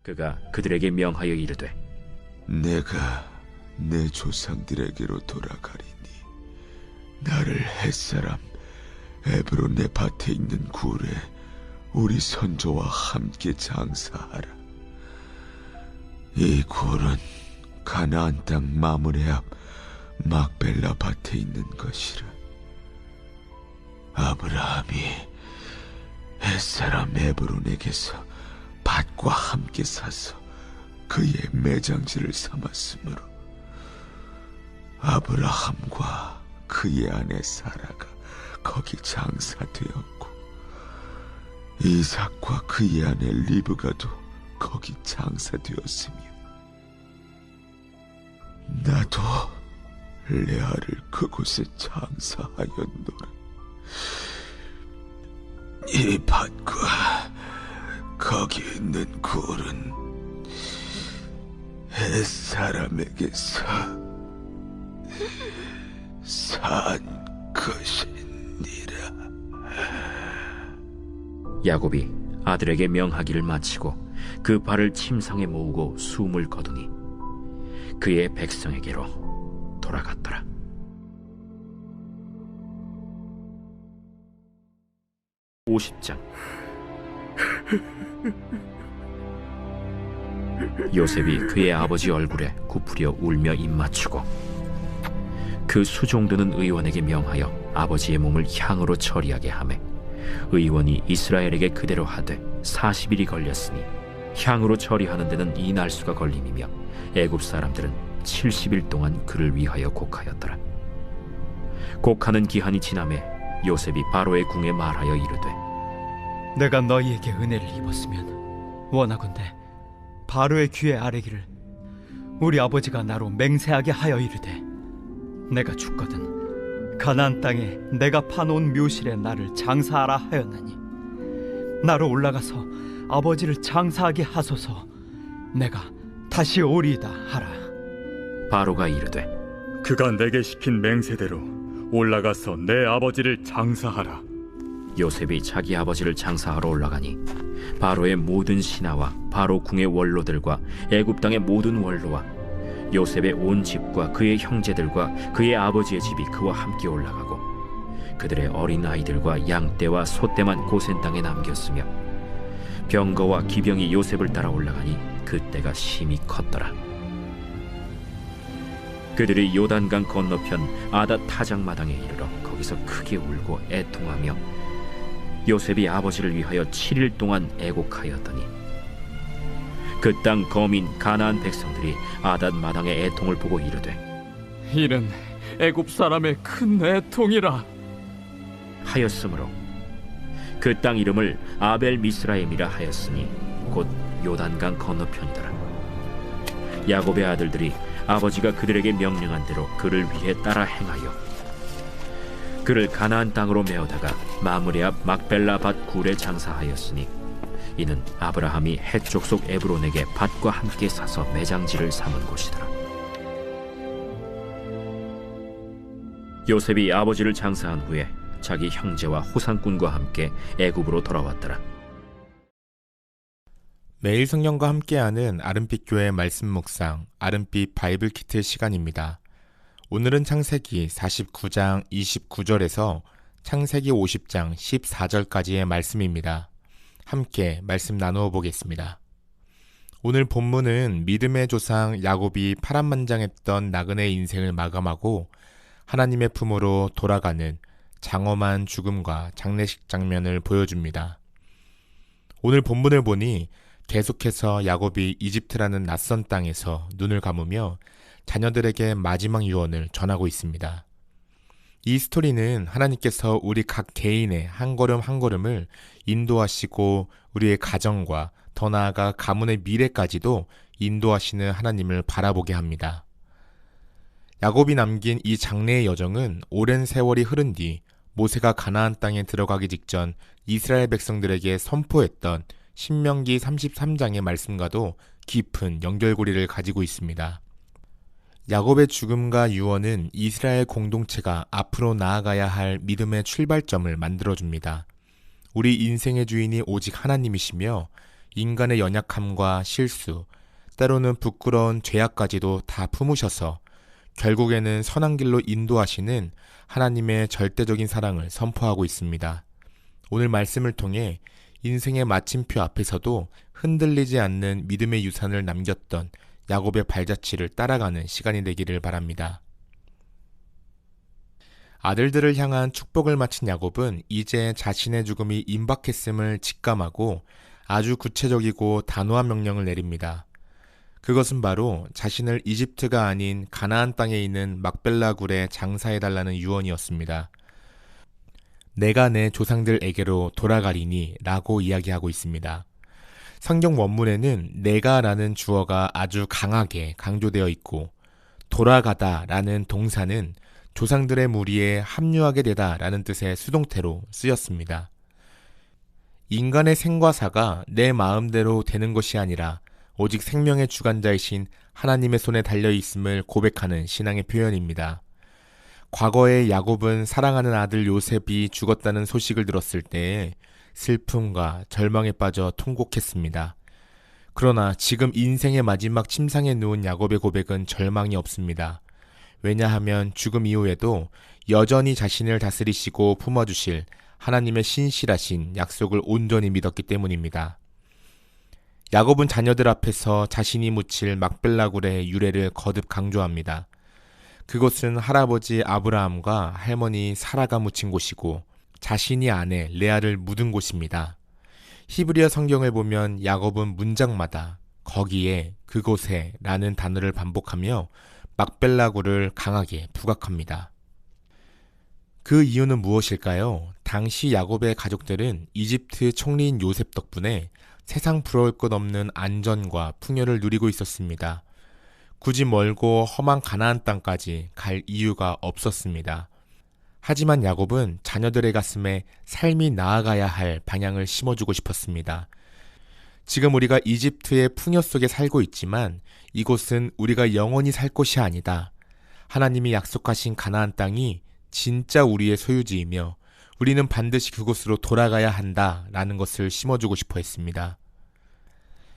그가 그들에게 명하여 이르되 내가 내 조상들에게로 돌아가리니 나를 햇사람 에브론의 밭에 있는 굴에 우리 선조와 함께 장사하라. 이 굴은 가나안 땅 마므레 앞 막벨라 밭에 있는 것이라. 아브라함이 햇사람 에브론에게서 밭과 함께 사서 그의 매장지를 삼았으므로 아브라함과 그의 아내 사라가 거기 장사되었고 이삭과 그의 아내 리브가도 거기 장사되었으며 나도 레아를 그곳에 장사하였노라. 이 밭과 거기 있는 굴은 햇사람에게서 산 것이니라. 야곱이 아들에게 명하기를 마치고 그 발을 침상에 모으고 숨을 거두니 그의 백성에게로 돌아갔더라. (50장) 요셉이 그의 아버지 얼굴에 굽으려 울며 입맞추고 그 수종드는 의원에게 명하여 아버지의 몸을 향으로 처리하게 하매 의원이 이스라엘에게 그대로 하되 40일이 걸렸으니 향으로 처리하는 데는 이 날수가 걸림이며 애굽 사람들은 70일 동안 그를 위하여 곡하였더라. 곡하는 기한이 지나매 요셉이 바로의 궁에 말하여 이르되 내가 너희에게 은혜를 입었으면 원하건대 바로의 귀에 아뢰기를 우리 아버지가 나로 맹세하게 하여 이르되 내가 죽거든 가나안 땅에 내가 파놓은 묘실에 나를 장사하라 하였나니 나로 올라가서 아버지를 장사하게 하소서. 내가 다시 오리이다 하라. 바로가 이르되 그가 내게 시킨 맹세대로 올라가서 내 아버지를 장사하라. 요셉이 자기 아버지를 장사하러 올라가니 바로의 모든 신하와 바로 궁의 원로들과 애굽 땅의 모든 원로와 요셉의 온 집과 그의 형제들과 그의 아버지의 집이 그와 함께 올라가고 그들의 어린 아이들과 양떼와 소떼만 고센 땅에 남겼으며 병거와 기병이 요셉을 따라 올라가니 그때가 심히 컸더라. 그들이 요단강 건너편 아닷 타작마당에 이르러 거기서 크게 울고 애통하며 요셉이 아버지를 위하여 7일 동안 애곡하였더니 그 땅 거민 가나안 백성들이 아닷 마당의 애통을 보고 이르되 이는 애굽 사람의 큰 애통이라 하였으므로 그 땅 이름을 아벨 미스라임이라 하였으니 곧 요단강 건너편이더라. 야곱의 아들들이 아버지가 그들에게 명령한 대로 그를 위해 따라 행하여 그를 가나안 땅으로 메어다가 마므레 앞 막벨라 밭 굴에 장사하였으니 이는 아브라함이 헷 족속 에브론에게 밭과 함께 사서 매장지를 삼은 곳이더라. 요셉이 아버지를 장사한 후에 자기 형제와 호상꾼과 함께 애굽으로 돌아왔더라. 매일 성령과 함께하는 아름빛 교회 말씀 묵상 아름빛 바이블 키트 시간입니다. 오늘은 창세기 49장 29절에서 창세기 50장 14절까지의 말씀입니다. 함께 말씀 나누어 보겠습니다. 오늘 본문은 믿음의 조상 야곱이 파란만장했던 나그네의 인생을 마감하고 하나님의 품으로 돌아가는 장엄한 죽음과 장례식 장면을 보여줍니다. 오늘 본문을 보니 계속해서 야곱이 이집트라는 낯선 땅에서 눈을 감으며 자녀들에게 마지막 유언을 전하고 있습니다. 이 스토리는 하나님께서 우리 각 개인의 한 걸음 한 걸음을 인도하시고 우리의 가정과 더 나아가 가문의 미래까지도 인도하시는 하나님을 바라보게 합니다. 야곱이 남긴 이 장래의 여정은 오랜 세월이 흐른 뒤 모세가 가나안 땅에 들어가기 직전 이스라엘 백성들에게 선포했던 신명기 33장의 말씀과도 깊은 연결고리를 가지고 있습니다. 야곱의 죽음과 유언은 이스라엘 공동체가 앞으로 나아가야 할 믿음의 출발점을 만들어줍니다. 우리 인생의 주인이 오직 하나님이시며 인간의 연약함과 실수, 때로는 부끄러운 죄악까지도 다 품으셔서 결국에는 선한 길로 인도하시는 하나님의 절대적인 사랑을 선포하고 있습니다. 오늘 말씀을 통해 인생의 마침표 앞에서도 흔들리지 않는 믿음의 유산을 남겼던 야곱의 발자취를 따라가는 시간이 되기를 바랍니다. 아들들을 향한 축복을 마친 야곱은 이제 자신의 죽음이 임박했음을 직감하고 아주 구체적이고 단호한 명령을 내립니다. 그것은 바로 자신을 이집트가 아닌 가나안 땅에 있는 막벨라 굴에 장사해달라는 유언이었습니다. 내가 내 조상들에게로 돌아가리니 라고 이야기하고 있습니다. 성경 원문에는 내가 라는 주어가 아주 강하게 강조되어 있고 돌아가다 라는 동사는 조상들의 무리에 합류하게 되다 라는 뜻의 수동태로 쓰였습니다. 인간의 생과 사가 내 마음대로 되는 것이 아니라 오직 생명의 주관자이신 하나님의 손에 달려있음을 고백하는 신앙의 표현입니다. 과거에 야곱은 사랑하는 아들 요셉이 죽었다는 소식을 들었을 때에 슬픔과 절망에 빠져 통곡했습니다. 그러나 지금 인생의 마지막 침상에 누운 야곱의 고백은 절망이 없습니다. 왜냐하면 죽음 이후에도 여전히 자신을 다스리시고 품어주실 하나님의 신실하신 약속을 온전히 믿었기 때문입니다. 야곱은 자녀들 앞에서 자신이 묻힐 막벨라 굴의 유래를 거듭 강조합니다. 그곳은 할아버지 아브라함과 할머니 사라가 묻힌 곳이고 자신이 아내 레아를 묻은 곳입니다. 히브리어 성경을 보면 야곱은 문장마다 거기에, 그곳에 라는 단어를 반복하며 막벨라 굴을 강하게 부각합니다. 그 이유는 무엇일까요? 당시 야곱의 가족들은 이집트 총리인 요셉 덕분에 세상 부러울 것 없는 안전과 풍요를 누리고 있었습니다. 굳이 멀고 험한 가나안 땅까지 갈 이유가 없었습니다. 하지만 야곱은 자녀들의 가슴에 삶이 나아가야 할 방향을 심어주고 싶었습니다. 지금 우리가 이집트의 풍요 속에 살고 있지만 이곳은 우리가 영원히 살 곳이 아니다. 하나님이 약속하신 가나안 땅이 진짜 우리의 소유지이며 우리는 반드시 그곳으로 돌아가야 한다라는 것을 심어주고 싶어 했습니다.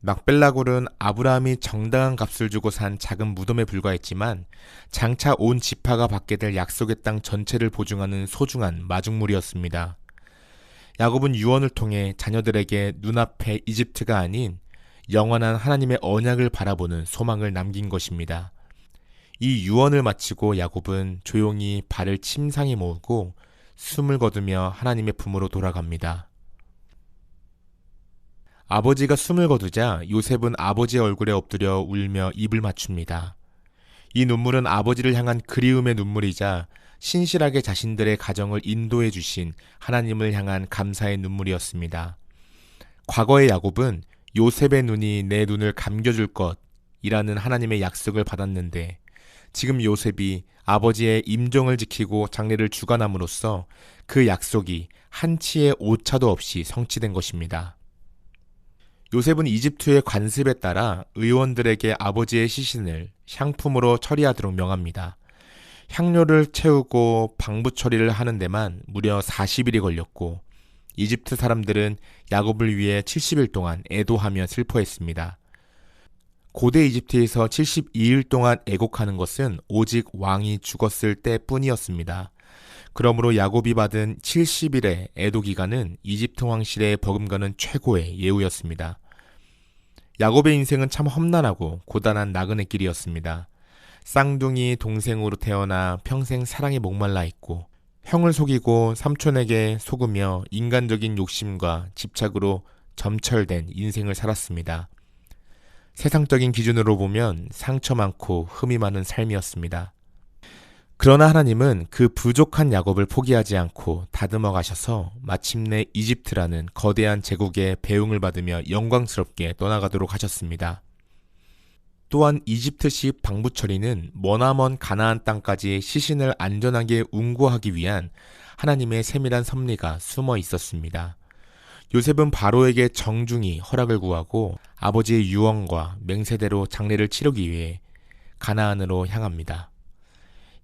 막벨라 굴은 아브라함이 정당한 값을 주고 산 작은 무덤에 불과했지만 장차 온 지파가 받게 될 약속의 땅 전체를 보증하는 소중한 마중물이었습니다. 야곱은 유언을 통해 자녀들에게 눈앞에 이집트가 아닌 영원한 하나님의 언약을 바라보는 소망을 남긴 것입니다. 이 유언을 마치고 야곱은 조용히 발을 침상에 모으고 숨을 거두며 하나님의 품으로 돌아갑니다. 아버지가 숨을 거두자 요셉은 아버지의 얼굴에 엎드려 울며 입을 맞춥니다. 이 눈물은 아버지를 향한 그리움의 눈물이자 신실하게 자신들의 가정을 인도해 주신 하나님을 향한 감사의 눈물이었습니다. 과거의 야곱은 요셉의 눈이 내 눈을 감겨줄 것이라는 하나님의 약속을 받았는데 지금 요셉이 아버지의 임종을 지키고 장례를 주관함으로써 그 약속이 한치의 오차도 없이 성취된 것입니다. 요셉은 이집트의 관습에 따라 의원들에게 아버지의 시신을 향품으로 처리하도록 명합니다. 향료를 채우고 방부 처리를 하는 데만 무려 40일이 걸렸고 이집트 사람들은 야곱을 위해 70일 동안 애도하며 슬퍼했습니다. 고대 이집트에서 72일 동안 애곡하는 것은 오직 왕이 죽었을 때뿐이었습니다. 그러므로 야곱이 받은 70일의 애도 기간은 이집트 왕실에 버금가는 최고의 예우였습니다. 야곱의 인생은 참 험난하고 고단한 나그네 길이었습니다. 쌍둥이 동생으로 태어나 평생 사랑에 목말라 있고 형을 속이고 삼촌에게 속으며 인간적인 욕심과 집착으로 점철된 인생을 살았습니다. 세상적인 기준으로 보면 상처 많고 흠이 많은 삶이었습니다. 그러나 하나님은 그 부족한 야곱을 포기하지 않고 다듬어 가셔서 마침내 이집트라는 거대한 제국의 배웅을 받으며 영광스럽게 떠나가도록 하셨습니다. 또한 이집트식 방부 처리는 머나먼 가나안 땅까지 시신을 안전하게 운구하기 위한 하나님의 세밀한 섭리가 숨어 있었습니다. 요셉은 바로에게 정중히 허락을 구하고 아버지의 유언과 맹세대로 장례를 치르기 위해 가나안으로 향합니다.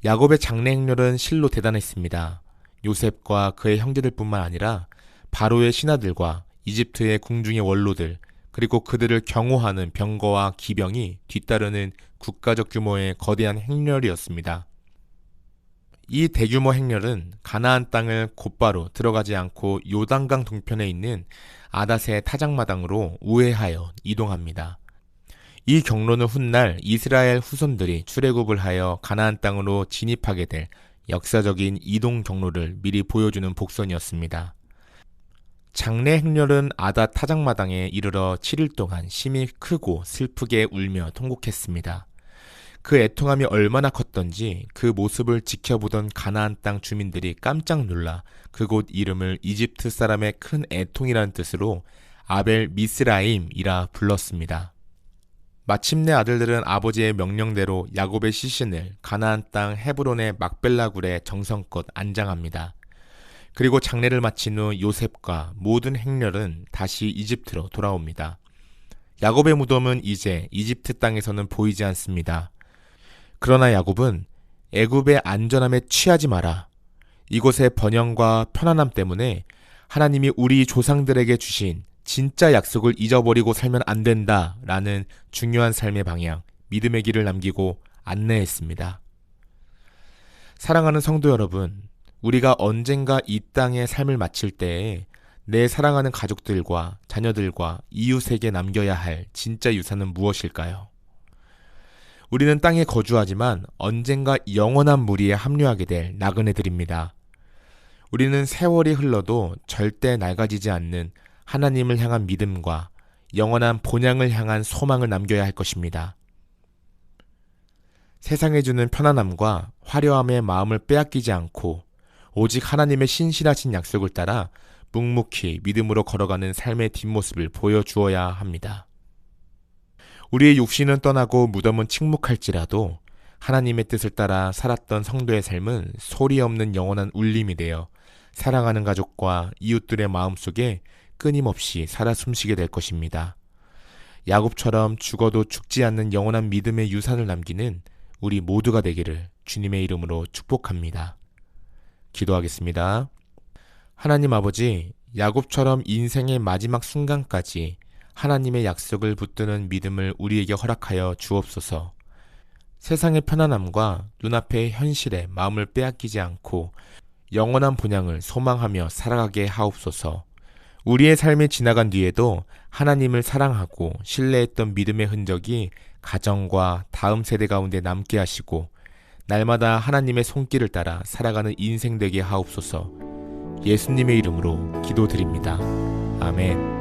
야곱의 장례 행렬은 실로 대단했습니다. 요셉과 그의 형제들뿐만 아니라 바로의 신하들과 이집트의 궁중의 원로들, 그리고 그들을 경호하는 병거와 기병이 뒤따르는 국가적 규모의 거대한 행렬이었습니다. 이 대규모 행렬은 가나안 땅을 곧바로 들어가지 않고 요단강 동편에 있는 아닷의 타작마당으로 우회하여 이동합니다. 이 경로는 훗날 이스라엘 후손들이 출애굽을 하여 가나안 땅으로 진입하게 될 역사적인 이동 경로를 미리 보여주는 복선이었습니다. 장례 행렬은 아닷 타작마당에 이르러 7일 동안 심히 크고 슬프게 울며 통곡했습니다. 그 애통함이 얼마나 컸던지 그 모습을 지켜보던 가나안 땅 주민들이 깜짝 놀라 그곳 이름을 이집트 사람의 큰 애통이라는 뜻으로 아벨 미스라임이라 불렀습니다. 마침내 아들들은 아버지의 명령대로 야곱의 시신을 가나안 땅 헤브론의 막벨라 굴에 정성껏 안장합니다. 그리고 장례를 마친 후 요셉과 모든 행렬은 다시 이집트로 돌아옵니다. 야곱의 무덤은 이제 이집트 땅에서는 보이지 않습니다. 그러나 야곱은 애굽의 안전함에 취하지 마라. 이곳의 번영과 편안함 때문에 하나님이 우리 조상들에게 주신 진짜 약속을 잊어버리고 살면 안 된다 라는 중요한 삶의 방향, 믿음의 길을 남기고 안내했습니다. 사랑하는 성도 여러분, 우리가 언젠가 이 땅의 삶을 마칠 때에 내 사랑하는 가족들과 자녀들과 이웃에게 남겨야 할 진짜 유산은 무엇일까요? 우리는 땅에 거주하지만 언젠가 영원한 무리에 합류하게 될 나그네들입니다. 우리는 세월이 흘러도 절대 낡아지지 않는 하나님을 향한 믿음과 영원한 본향을 향한 소망을 남겨야 할 것입니다. 세상에 주는 편안함과 화려함의 마음을 빼앗기지 않고 오직 하나님의 신실하신 약속을 따라 묵묵히 믿음으로 걸어가는 삶의 뒷모습을 보여주어야 합니다. 우리의 육신은 떠나고 무덤은 침묵할지라도 하나님의 뜻을 따라 살았던 성도의 삶은 소리 없는 영원한 울림이 되어 사랑하는 가족과 이웃들의 마음속에 끊임없이 살아 숨쉬게 될 것입니다. 야곱처럼 죽어도 죽지 않는 영원한 믿음의 유산을 남기는 우리 모두가 되기를 주님의 이름으로 축복합니다. 기도하겠습니다. 하나님 아버지, 야곱처럼 인생의 마지막 순간까지 하나님의 약속을 붙드는 믿음을 우리에게 허락하여 주옵소서. 세상의 편안함과 눈앞의 현실에 마음을 빼앗기지 않고 영원한 본향을 소망하며 살아가게 하옵소서. 우리의 삶이 지나간 뒤에도 하나님을 사랑하고 신뢰했던 믿음의 흔적이 가정과 다음 세대 가운데 남게 하시고 날마다 하나님의 손길을 따라 살아가는 인생 되게 하옵소서. 예수님의 이름으로 기도드립니다. 아멘.